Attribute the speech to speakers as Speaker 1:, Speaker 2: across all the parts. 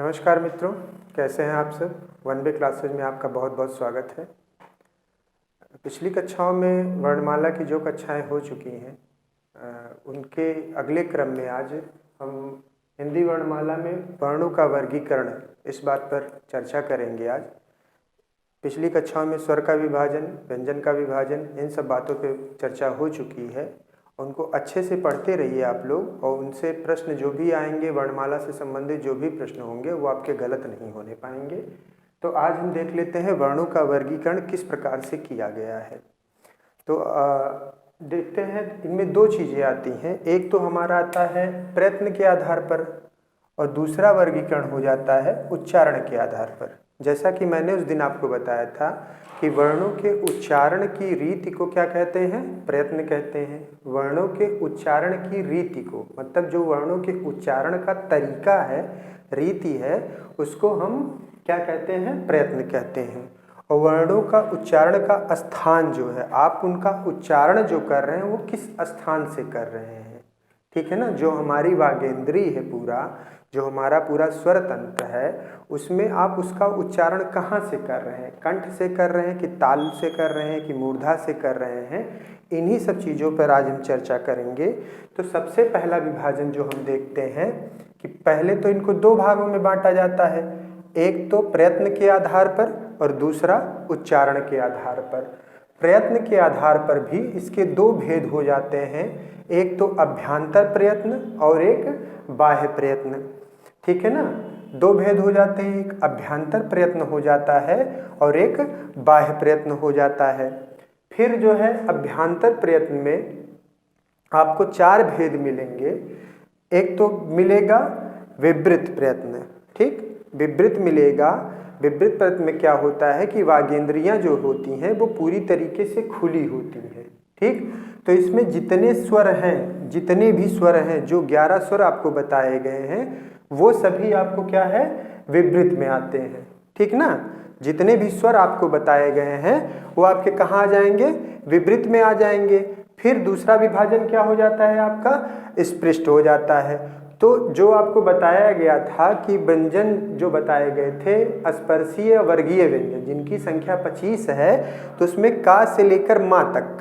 Speaker 1: नमस्कार मित्रों, कैसे हैं आप सब। वन वे क्लासेज में आपका बहुत बहुत स्वागत है। पिछली कक्षाओं में वर्णमाला की जो कक्षाएं हो चुकी हैं उनके अगले क्रम में आज हम हिंदी वर्णमाला में वर्णों का वर्गीकरण इस बात पर चर्चा करेंगे। आज पिछली कक्षाओं में स्वर का विभाजन, व्यंजन का विभाजन, इन सब बातों पे चर्चा हो चुकी है। उनको अच्छे से पढ़ते रहिए आप लोग, और उनसे प्रश्न जो भी आएंगे, वर्णमाला से संबंधित जो भी प्रश्न होंगे वो आपके गलत नहीं होने पाएंगे। तो आज हम देख लेते हैं वर्णों का वर्गीकरण किस प्रकार से किया गया है। तो देखते हैं, इनमें दो चीज़ें आती हैं। एक तो हमारा आता है प्रयत्न के आधार पर, और दूसरा वर्गीकरण हो जाता है उच्चारण के आधार पर। जैसा कि मैंने उस दिन आपको बताया था कि वर्णों के उच्चारण की रीति को क्या कहते हैं, प्रयत्न कहते हैं। वर्णों के उच्चारण की रीति को, मतलब जो वर्णों के उच्चारण का तरीका है, रीति है, उसको हम क्या कहते हैं, प्रयत्न कहते हैं। और वर्णों का उच्चारण का स्थान जो है, आप उनका उच्चारण जो कर रहे हैं वो किस स्थान से कर रहे हैं, ठीक है ना। जो हमारी वागेंद्री है, जो हमारा पूरा स्वर तंत्र है, उसमें आप उसका उच्चारण कहाँ से कर रहे हैं, कंठ से कर रहे हैं कि ताल से कर रहे हैं कि मूर्धा से कर रहे हैं, इन्हीं सब चीज़ों पर आज हम चर्चा करेंगे। तो सबसे पहला विभाजन जो हम देखते हैं कि पहले तो इनको दो भागों में बांटा जाता है, एक तो प्रयत्न के आधार पर और दूसरा उच्चारण के आधार पर। प्रयत्न के आधार पर भी इसके दो भेद हो जाते हैं, एक तो अभ्यांतर प्रयत्न और एक बाह्य प्रयत्न, ठीक है ना। दो भेद हो जाते हैं, एक अभ्यांतर प्रयत्न हो जाता है और एक बाह्य प्रयत्न हो जाता है। फिर जो है अभ्यांतर प्रयत्न में आपको चार भेद मिलेंगे। एक तो मिलेगा विवृत प्रयत्न, ठीक, विवृत मिलेगा। विवृत प्रयत्न में क्या होता है कि वागेंद्रियां जो होती हैं वो पूरी तरीके से खुली होती हैं, ठीक। तो इसमें जितने स्वर हैं, जितने भी स्वर हैं, जो 11 स्वर आपको बताए गए हैं, वो सभी आपको क्या है, विवृत में आते हैं, ठीक ना। जितने भी स्वर आपको बताए गए हैं वो आपके कहाँ आ जाएंगे, विवृत में आ जाएंगे। फिर दूसरा विभाजन क्या हो जाता है आपका, स्पृष्ट हो जाता है। तो जो आपको बताया गया था कि व्यंजन जो बताए गए थे स्पर्शीय वर्गीय व्यंजन, जिनकी संख्या 25 है, तो उसमें का से लेकर माँ तक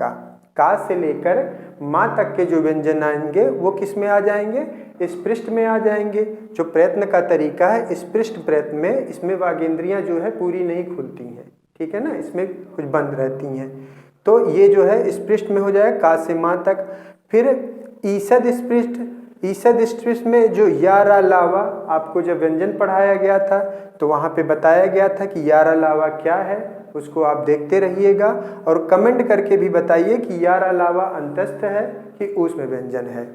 Speaker 1: का से लेकर माँ तक के जो व्यंजन आएंगे वो किस में आ जाएंगे, स्पृष्ट में आ जाएंगे। जो प्रयत्न का तरीका है स्पृष्ट प्रयत्न में, इसमें वागेंद्रियां जो है पूरी नहीं खुलती हैं, ठीक है ना, इसमें कुछ बंद रहती हैं। तो ये जो है स्पृष्ट में हो जाए का से माँ तक। फिर ईषद स्पृष्ट, ईषद स्पृष्ट में जो यारा लावा, आपको जब व्यंजन पढ़ाया गया था तो वहाँ पे बताया गया था कि यारा लावा क्या है, उसको आप देखते रहिएगा और कमेंट करके भी बताइए कि यारा लावा अंतस्थ है कि ऊष्म व्यंजन है।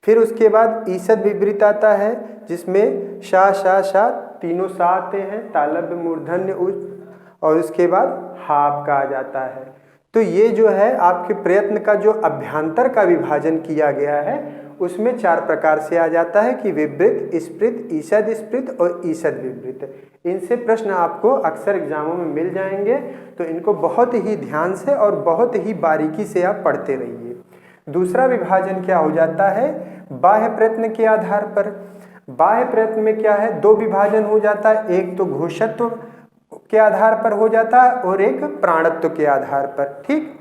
Speaker 1: फिर उसके बाद ईषद विवृत आता है, जिसमें शा शा शा तीनों सा आते हैं, तालव्य मूर्धन्य उच्च, और उसके बाद हाप का आ जाता है। तो ये जो है आपके प्रयत्न का जो अभ्यांतर का विभाजन किया गया है उसमें चार प्रकार से आ जाता है कि विवृत, स्पृत, ईषद स्पृत और ईषद विवृत। इनसे प्रश्न आपको अक्सर एग्जामों में मिल जाएंगे, तो इनको बहुत ही ध्यान से और बहुत ही बारीकी से आप पढ़ते रहिए। दूसरा विभाजन क्या हो जाता है, बाह्य प्रयत्न के आधार पर। बाह्य प्रयत्न में क्या है, दो विभाजन हो जाता है, एक तो घोषत्व के आधार पर हो जाता है और एक प्राणत्व के आधार पर, ठीक।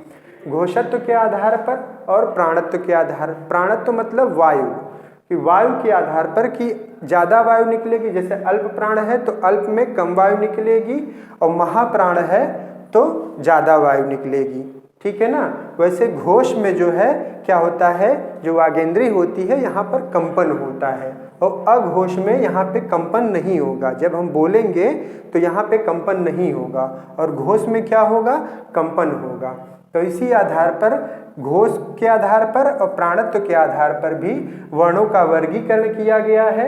Speaker 1: घोषत्व के आधार पर और प्राणत्व के आधार, प्राणत्व मतलब वायु, कि वायु के आधार पर कि ज़्यादा वायु निकलेगी, जैसे अल्प प्राण है तो अल्प में कम वायु निकलेगी, और महाप्राण है तो ज़्यादा वायु निकलेगी, ठीक है ना। वैसे घोष में जो है क्या होता है, जो वागेंद्री होती है यहाँ पर कंपन होता है, और अघोष में यहाँ पे कंपन नहीं होगा। जब हम बोलेंगे तो यहाँ पे कंपन नहीं होगा, और घोष में क्या होगा, कंपन होगा। तो इसी आधार पर घोष के आधार पर और प्राणत्व के आधार पर भी वर्णों का वर्गीकरण किया गया है।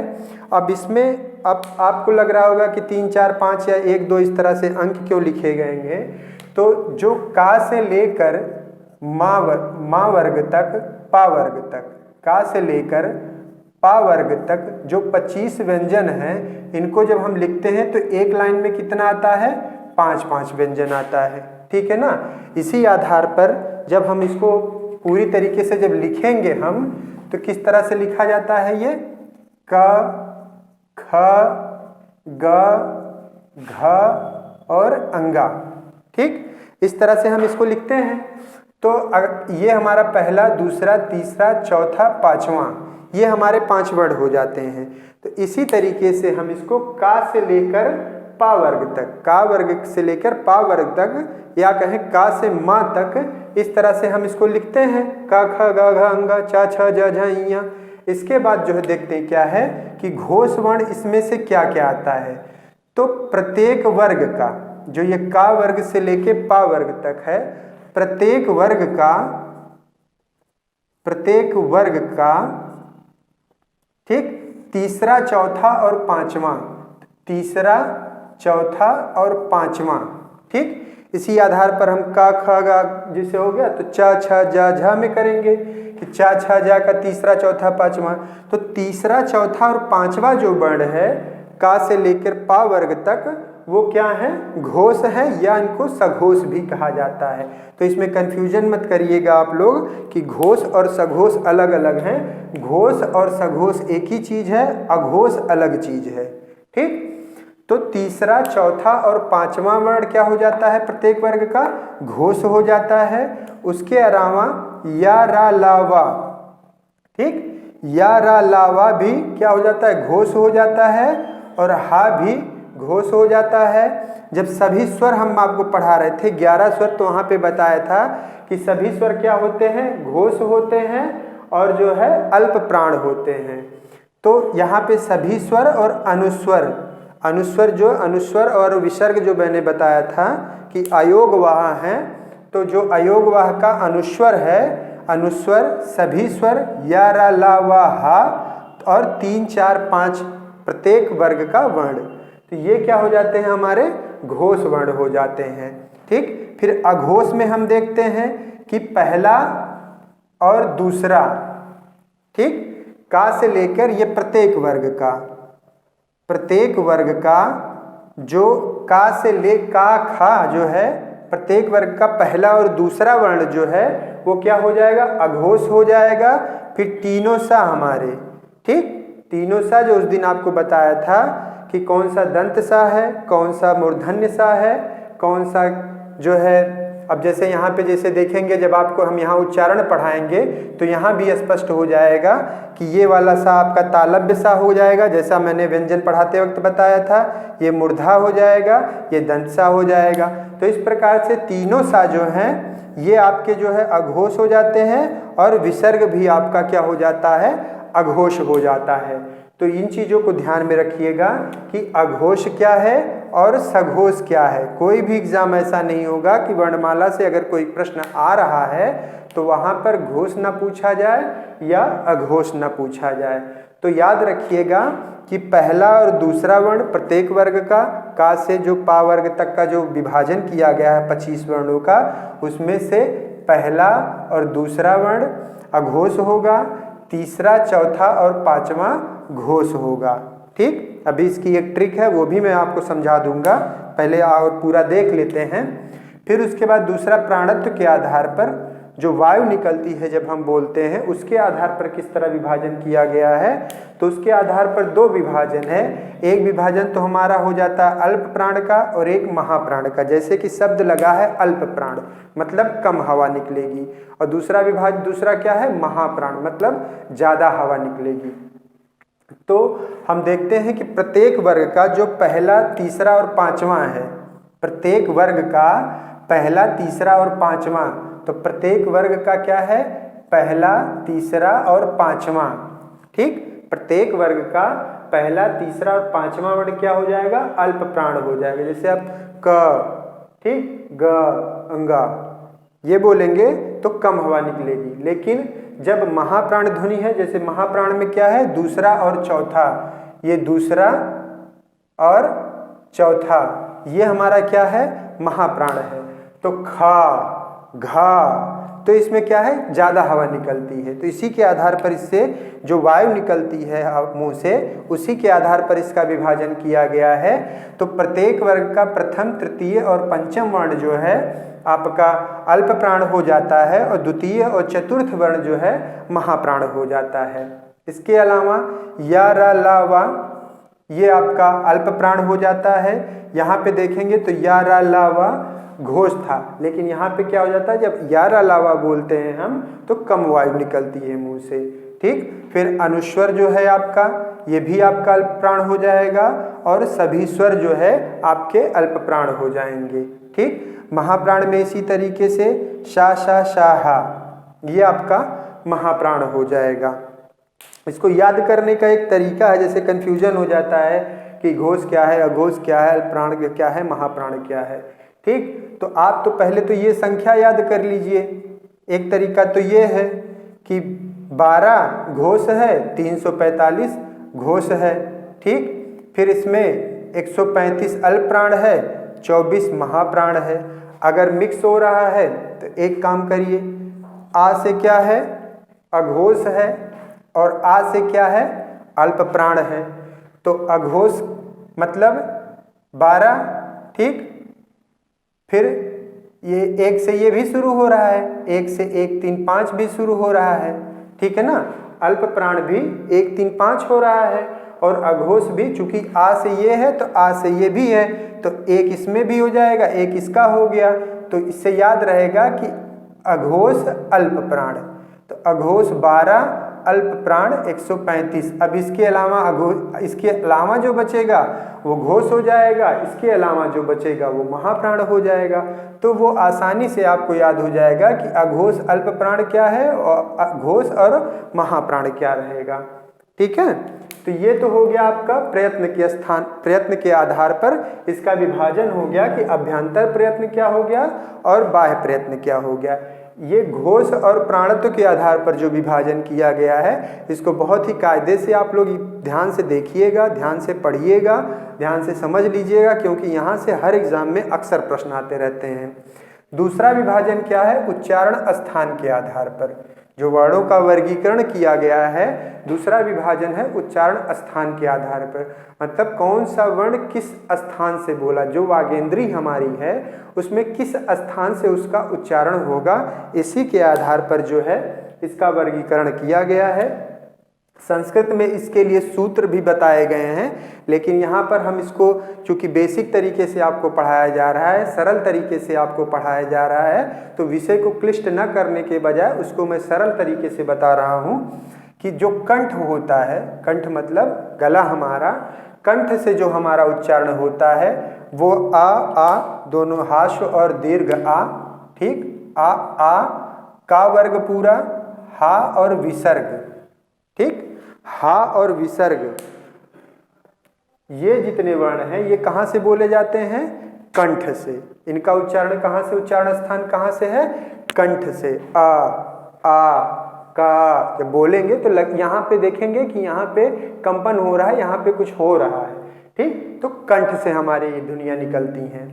Speaker 1: अब इसमें अब आपको लग रहा होगा कि 3, 4, 5 या 1, 2 इस तरह से अंक क्यों लिखे गए हैं। तो जो का से लेकर माँ वर्ग तक, पा वर्ग तक, का से लेकर पा वर्ग तक जो 25 व्यंजन हैं, इनको जब हम लिखते हैं तो एक लाइन में कितना आता है, 5-5 व्यंजन आता है, ठीक है ना। इसी आधार पर जब हम इसको पूरी तरीके से जब लिखेंगे हम, तो किस तरह से लिखा जाता है, ये क, ख, ग, घ और अंगा। ठीक, इस तरह से हम इसको लिखते हैं। तो ये हमारा पहला, दूसरा, तीसरा, चौथा, पांचवा, ये हमारे 5 वर्ड हो जाते हैं। तो इसी तरीके से हम इसको का से लेकर पा वर्ग तक, का वर्ग से लेकर पा वर्ग तक, या कहें का से माँ तक, इस तरह से हम इसको लिखते हैं। का, ख, ग, घ, अंगा, चा, छ, ज, झ, इया। इसके बाद जो है देखते हैं क्या है कि घोष वर्ण इसमें से क्या क्या आता है। तो प्रत्येक वर्ग का, जो ये का वर्ग से लेके पा वर्ग तक है, प्रत्येक वर्ग का ठीक, तीसरा, चौथा और पांचवा, तीसरा, चौथा और पांचवा। ठीक, इसी आधार पर हम का, ख, गा जैसे हो गया तो चा, छ, जा, झा में करेंगे कि चा, छ, जा का तीसरा, चौथा, पांचवा। तो तीसरा, चौथा और पांचवा जो वर्ण है का से लेकर पा वर्ग तक, वो क्या है, घोष है, या इनको सघोष भी कहा जाता है। तो इसमें कंफ्यूजन मत करिएगा आप लोग कि घोष और सघोष अलग अलग हैं। घोष और सघोष एक ही चीज है, अघोष अलग चीज है। ठीक, तो तीसरा, चौथा और पांचवा वर्ण क्या हो जाता है, प्रत्येक वर्ग का घोष हो जाता है। उसके अलावा या, रा, ला, वा, ठीक, या, रा, ला, वा भी क्या हो जाता है, घोष हो जाता है, और हा भी घोष हो जाता है। जब सभी स्वर हम आपको पढ़ा रहे थे 11 स्वर, तो वहाँ पे बताया था कि सभी स्वर क्या होते हैं, घोष होते हैं, और जो है अल्प प्राण होते हैं। तो यहाँ पे सभी स्वर और अनुस्वर, अनुस्वर और विसर्ग जो मैंने बताया था कि अयोगवाह हैं, तो जो अयोगवाह का अनुस्वर है, अनुस्वर, सभी स्वर, या, रा, ला, वा, हा, और 3, 4, 5 प्रत्येक वर्ग का वर्ण, तो ये क्या हो जाते हैं, हमारे घोष वर्ण हो जाते हैं। ठीक, फिर अघोष में हम देखते हैं कि पहला और दूसरा, ठीक, का से लेकर ये प्रत्येक वर्ग का जो का से ले का, खा जो है, प्रत्येक वर्ग का पहला और दूसरा वर्ण जो है वो क्या हो जाएगा, अघोष हो जाएगा। फिर तीनों सा हमारे, ठीक, तीनों सा जो उस दिन आपको बताया था कि कौन सा दंत सा है, कौन सा मूर्धन्य सा है, कौन सा जो है। अब जैसे यहाँ पे जैसे देखेंगे, जब आपको हम यहाँ उच्चारण पढ़ाएंगे तो यहाँ भी स्पष्ट हो जाएगा कि ये वाला सा आपका तालव्य सा हो जाएगा, जैसा मैंने व्यंजन पढ़ाते वक्त बताया था, ये मूर्धा हो जाएगा, ये दंत सा हो जाएगा। तो इस प्रकार से तीनों सा जो हैं ये आपके जो है अघोष हो जाते हैं, और विसर्ग भी आपका क्या हो जाता है, अघोष हो जाता है। तो इन चीज़ों को ध्यान में रखिएगा कि अघोष क्या है और सघोष क्या है। कोई भी एग्जाम ऐसा नहीं होगा कि वर्णमाला से अगर कोई प्रश्न आ रहा है तो वहाँ पर घोष न पूछा जाए या अघोष न पूछा जाए। तो याद रखिएगा कि पहला और दूसरा वर्ण प्रत्येक वर्ग का से जो पा वर्ग तक का जो विभाजन किया गया है 25 वर्णों का, उसमें से पहला और दूसरा वर्ण अघोष होगा, तीसरा, चौथा और पांचवा घोष होगा। ठीक, अभी इसकी एक ट्रिक है, वो भी मैं आपको समझा दूंगा, पहले और पूरा देख लेते हैं। फिर उसके बाद दूसरा, प्राणत्व के आधार पर जो वायु निकलती है जब हम बोलते हैं, उसके आधार पर किस तरह विभाजन किया गया है। तो उसके आधार पर 2 विभाजन है। एक विभाजन तो हमारा हो जाता है अल्प प्राण का और एक महाप्राण का। जैसे कि शब्द लगा है अल्प प्राण, मतलब कम हवा निकलेगी, और दूसरा क्या है, महाप्राण, मतलब ज़्यादा हवा निकलेगी। तो हम देखते हैं कि प्रत्येक वर्ग का जो पहला, तीसरा और पांचवा है, प्रत्येक वर्ग का पहला, तीसरा और पांचवा, तो प्रत्येक वर्ग का क्या है, पहला, तीसरा और पांचवा। ठीक, प्रत्येक वर्ग का पहला, तीसरा और पांचवा वर्ण क्या हो जाएगा, अल्प प्राण हो जाएगा। जैसे आप क, ठीक, ग, अंगा ये बोलेंगे तो कम हवा निकलेगी। लेकिन जब महाप्राण ध्वनि है, जैसे महाप्राण में क्या है, दूसरा और चौथा, ये दूसरा और चौथा ये हमारा क्या है, महाप्राण है। तो खा, घा, तो इसमें क्या है, ज़्यादा हवा निकलती है। तो इसी के आधार पर इससे जो वायु निकलती है मुंह से, उसी के आधार पर इसका विभाजन किया गया है। तो प्रत्येक वर्ग का प्रथम, तृतीय और पंचम वर्ण जो है आपका अल्प प्राण हो जाता है, और द्वितीय और चतुर्थ वर्ण जो है महाप्राण हो जाता है। इसके अलावा या, रा, ला, वा, ये आपका अल्प प्राण हो जाता है। यहाँ पे देखेंगे तो या रा ला वा घोष था, लेकिन यहाँ पे क्या हो जाता है, जब या रा ला वा बोलते हैं हम तो कम वायु निकलती है मुंह से। ठीक, फिर अनुस्वर जो है आपका, ये भी आपका अल्प प्राण हो जाएगा, और सभी स्वर जो है आपके अल्प प्राण हो जाएंगे। ठीक, महाप्राण में इसी तरीके से शा शा शा हा, ये आपका महाप्राण हो जाएगा। इसको याद करने का एक तरीका है, जैसे कंफ्यूजन हो जाता है कि घोष क्या है, अघोष क्या है, अल्प प्राण क्या है, महाप्राण क्या है। ठीक, तो आप तो पहले तो ये संख्या याद कर लीजिए। एक तरीका तो ये है कि 12 घोष है, 345 घोष है। ठीक, फिर इसमें 135 अल्प प्राण है, 24 महाप्राण है। अगर मिक्स हो रहा है तो एक काम करिए, आ से क्या है, अघोष है, और आ से क्या है, अल्प प्राण है। तो अघोष मतलब 12। ठीक, फिर ये 1 से ये भी शुरू हो रहा है, 1 से 1 3 5 भी शुरू हो रहा है। ठीक है ना, अल्प प्राण भी 1 3 5 हो रहा है, और अघोष भी, चूंकि आ से ये है तो आ से ये भी है, तो एक इसमें भी हो जाएगा, एक इसका हो गया। तो इससे याद रहेगा कि अघोष अल्प प्राण, तो अघोष 12, अल्प प्राण 135। अब इसके अलावा इसके अलावा जो बचेगा वो घोष हो जाएगा, इसके अलावा जो बचेगा वो महाप्राण हो जाएगा। तो वो आसानी से आपको याद हो जाएगा कि अघोष अल्प प्राण क्या है और घोष और महाप्राण क्या रहेगा। ठीक है, तो ये तो हो गया आपका प्रयत्न के आधार पर इसका विभाजन हो गया कि अभ्यंतर प्रयत्न क्या हो गया और बाह्य प्रयत्न क्या हो गया। ये घोष और प्राणत्व के आधार पर जो विभाजन किया गया है, इसको बहुत ही कायदे से आप लोग ध्यान से देखिएगा, ध्यान से पढ़िएगा, ध्यान से समझ लीजिएगा, क्योंकि यहाँ से हर एग्जाम में अक्सर प्रश्न आते रहते हैं। दूसरा विभाजन क्या है, उच्चारण स्थान के आधार पर जो वर्णों का वर्गीकरण किया गया है, दूसरा विभाजन है उच्चारण स्थान के आधार पर। मतलब कौन सा वर्ण किस स्थान से बोला, जो वागेंद्री हमारी है उसमें किस स्थान से उसका उच्चारण होगा, इसी के आधार पर जो है इसका वर्गीकरण किया गया है। संस्कृत में इसके लिए सूत्र भी बताए गए हैं, लेकिन यहाँ पर हम इसको चूँकि बेसिक तरीके से आपको पढ़ाया जा रहा है, सरल तरीके से आपको पढ़ाया जा रहा है, तो विषय को क्लिष्ट न करने के बजाय उसको मैं सरल तरीके से बता रहा हूँ कि जो कंठ होता है, कंठ मतलब गला हमारा, कंठ से जो हमारा उच्चारण होता है वो आ दोनों हाश्व और दीर्घ आ। ठीक, आ का वर्ग पूरा, हा और विसर्ग। ठीक, हा और विसर्ग, ये जितने वर्ण हैं ये कहाँ से बोले जाते हैं, कंठ से। इनका उच्चारण कहाँ से, उच्चारण स्थान कहाँ से है, कंठ से। आ का जब बोलेंगे तो यहाँ पे देखेंगे कि यहाँ पे कंपन हो रहा है, यहाँ पे कुछ हो रहा है। ठीक, तो कंठ से हमारी ये ध्वनियाँ निकलती हैं।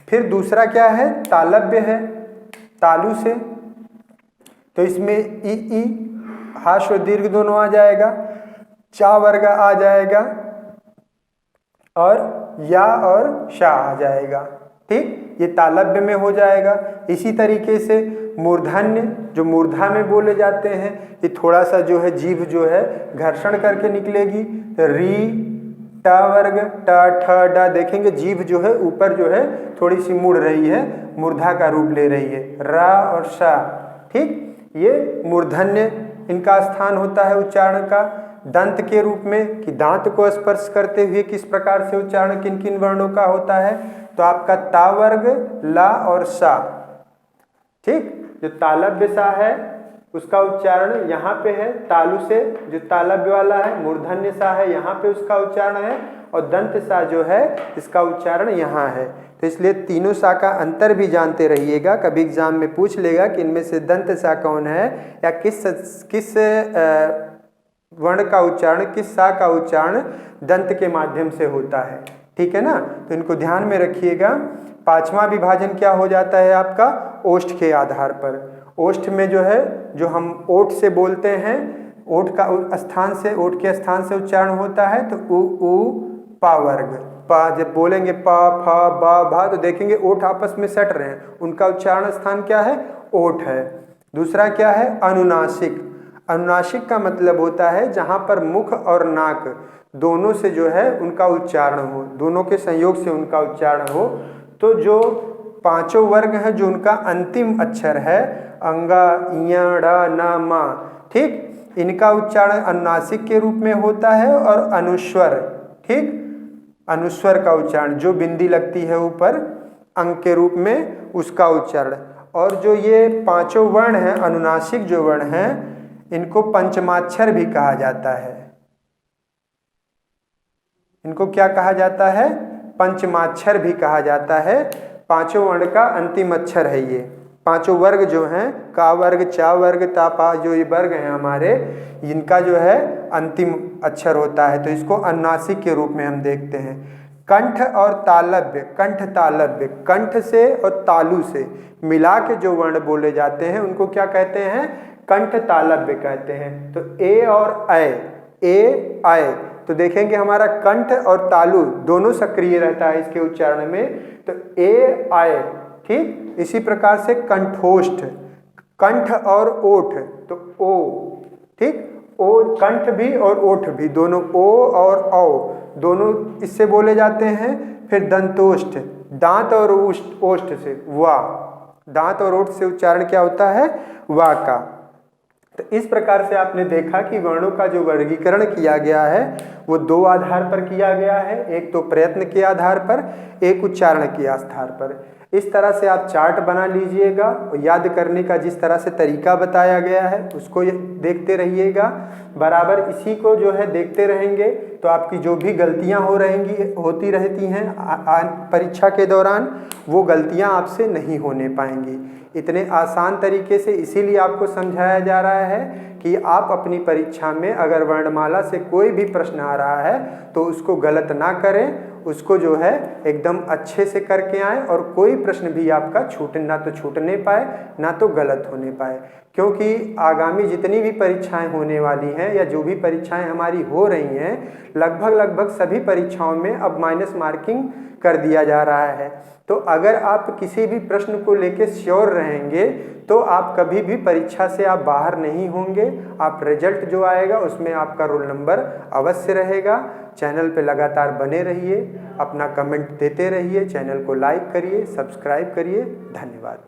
Speaker 1: फिर दूसरा क्या है, तालव्य है, तालु से। तो इसमें ई हाश्व दीर्घ दोनों आ जाएगा, चा वर्ग आ जाएगा, और या और शा आ जाएगा। ठीक, ये तालव्य में हो जाएगा। इसी तरीके से मूर्धन्य, जो मूर्धा में बोले जाते हैं, ये थोड़ा सा जो है जीभ जो है घर्षण करके निकलेगी। री टा वर्ग टा ठ डा, देखेंगे जीभ जो है ऊपर जो है थोड़ी सी मुड़ रही है, मूर्धा का रूप ले रही है, रा और शा। ठीक, ये मूर्धन्य इनका स्थान होता है उच्चारण का। दंत के रूप में कि दांत को स्पर्श करते हुए किस प्रकार से उच्चारण किन किन वर्णों का होता है, तो आपका ता वर्ग, ला और सा। ठीक, जो तालव्य सा है उसका उच्चारण यहाँ पे है, तालु से जो तालव्य वाला है, मूर्धन्य सा है यहाँ पे उसका उच्चारण है, और दंत सा जो है इसका उच्चारण यहाँ है। तो इसलिए तीनों सा का अंतर भी जानते रहिएगा, कभी एग्जाम में पूछ लेगा कि इनमें से दंत सा कौन है, या किस वर्ण का उच्चारण, किस सा का उच्चारण दंत के माध्यम से होता है। ठीक है ना, तो इनको ध्यान में रखिएगा। पांचवा विभाजन क्या हो जाता है आपका, ओष्ठ के आधार पर। ओष्ठ में जो है, जो हम ओठ से बोलते हैं, ओठ का स्थान से, ओठ के स्थान से उच्चारण होता है, तो उ पा वर्ग, पा जब बोलेंगे पा फा बा भा, तो देखेंगे ओठ आपस में सट रहे हैं, उनका उच्चारण स्थान क्या है, ओठ है। दूसरा क्या है, अनुनासिक। अनुनासिक का मतलब होता है जहाँ पर मुख और नाक दोनों से जो है उनका उच्चारण हो, दोनों के संयोग से उनका उच्चारण हो। तो जो पांचों वर्ग हैं जो उनका अंतिम अक्षर है अंगा, इया, ड़, न, मा, ठीक, इनका उच्चारण अनुनासिक के रूप में होता है। और अनुस्वर, ठीक, अनुस्वर का उच्चारण जो बिंदी लगती है ऊपर अंग के रूप में, उसका उच्चारण। और जो ये पांचों वर्ण हैं, अनुनासिक जो वर्ण हैं, इनको पंचमाक्षर भी कहा जाता है। इनको क्या कहा जाता है? पंचमाक्षर भी कहा जाता है। पांचों वर्ण का अंतिम अक्षर है ये। पांचों वर्ग जो हैं, का वर्ग, चा वर्ग, ता, पा, जो ये वर्ग हैं हमारे, इनका जो है अंतिम अक्षर होता है। तो इसको अनुनासिक के रूप में हम देखते हैं। कंठ और तालव्य, कंठ तालव्य, कंठ से और तालु से मिला के जो वर्ण बोले जाते हैं उनको क्या कहते हैं? कंठ तालव्य कहते हैं। तो ए और ए आय, तो देखेंगे हमारा कंठ और तालु दोनों सक्रिय रहता है इसके उच्चारण में, तो ए आय, ठीक। इसी प्रकार से कंठोष्ठ, कंठ और ओठ, तो ओ, ठीक, ओ, कंठ भी और ओठ भी, दोनों ओ और औ दोनों इससे बोले जाते हैं। फिर दंतोष्ठ, दांत और ओष्ठ से वा, दांत और ओठ से उच्चारण क्या होता है? वा का। तो इस प्रकार से आपने देखा कि वर्णों का जो वर्गीकरण किया गया है वो दो आधार पर किया गया है, एक तो प्रयत्न के आधार पर, एक उच्चारण के आधार पर। इस तरह से आप चार्ट बना लीजिएगा और याद करने का जिस तरह से तरीका बताया गया है उसको देखते रहिएगा। बराबर इसी को जो है देखते रहेंगे तो आपकी जो भी गलतियां होती रहती हैं परीक्षा के दौरान, वो गलतियां आपसे नहीं होने पाएंगी। इतने आसान तरीके से इसीलिए आपको समझाया जा रहा है कि आप अपनी परीक्षा में अगर वर्णमाला से कोई भी प्रश्न आ रहा है तो उसको गलत ना करें, उसको जो है एकदम अच्छे से करके आएँ और कोई प्रश्न भी आपका ना तो छूटने पाए ना तो गलत होने पाए। क्योंकि आगामी जितनी भी परीक्षाएं होने वाली हैं या जो भी परीक्षाएं हमारी हो रही हैं, लगभग सभी परीक्षाओं में अब माइनस मार्किंग कर दिया जा रहा है। तो अगर आप किसी भी प्रश्न को लेकर श्योर रहेंगे तो आप कभी भी परीक्षा से आप बाहर नहीं होंगे। आप रिजल्ट जो आएगा उसमें आपका रोल नंबर अवश्य रहेगा। चैनल पे लगातार बने रहिए, अपना कमेंट देते रहिए, चैनल को लाइक करिए, सब्सक्राइब करिए। धन्यवाद।